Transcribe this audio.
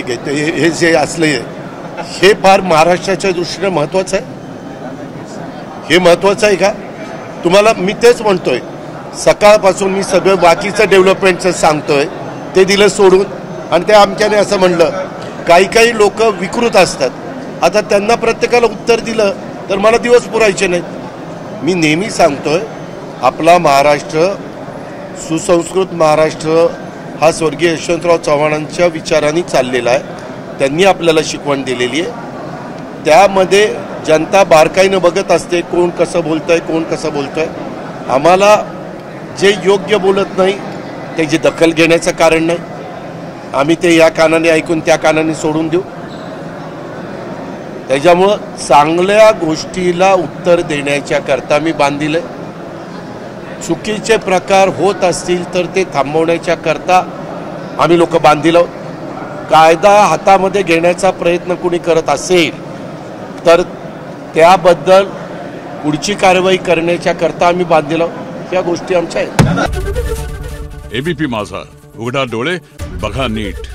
घेतो हे जे असले हे फार महाराष्ट्राच्या दृष्टीने महत्त्वाचं आहे. हे महत्त्वाचं आहे का तुम्हाला? मी तेच म्हणतोय, सकाळपासून मी सगळं बाकीचं डेव्हलपमेंटचं सांगतोय ते दिलं सोडून, आणि ते आमच्याने असं म्हणलं. काही लोक विकृत असतात. आता त्यांना प्रत्येकाला उत्तर दिलं तर मला दिवस पुरायचे नाहीत. मी नेहमी सांगतोय, आपला महाराष्ट्र, सुसंस्कृत महाराष्ट्र हा स्वर्गीय यशवंतराव चव्हाणांच्या विचारांनी चाललेला आहे. त्यांनी आपल्याला शिकवण दिलेली आहे. त्यामध्ये जनता बारकाईनं बघत असते, कोण कसं बोलतंय, कोण कसं बोलतंय. आम्हाला जे योग्य बोलत नाही त्याची दखल घेण्याचं कारण नाही. आम्ही ते या कानाने ऐकून त्या कानाने सोडून देऊ. त्याच्यामुळं चांगल्या गोष्टीला उत्तर देण्याच्या करता मी बांधीलंय. चुकीचे प्रकार होत असतील तर ते थांबवण्याच्या करता आम्ही लोक बांधील. कायदा हातामध्ये घेण्याचा प्रयत्न कुणी करत असेल तर त्याबद्दल पुढची कारवाई करण्याच्या करता आम्ही बांधील. या गोष्टी आमच्या आहेत. एबीपी माझा, उघडा डोळे बघा नीट.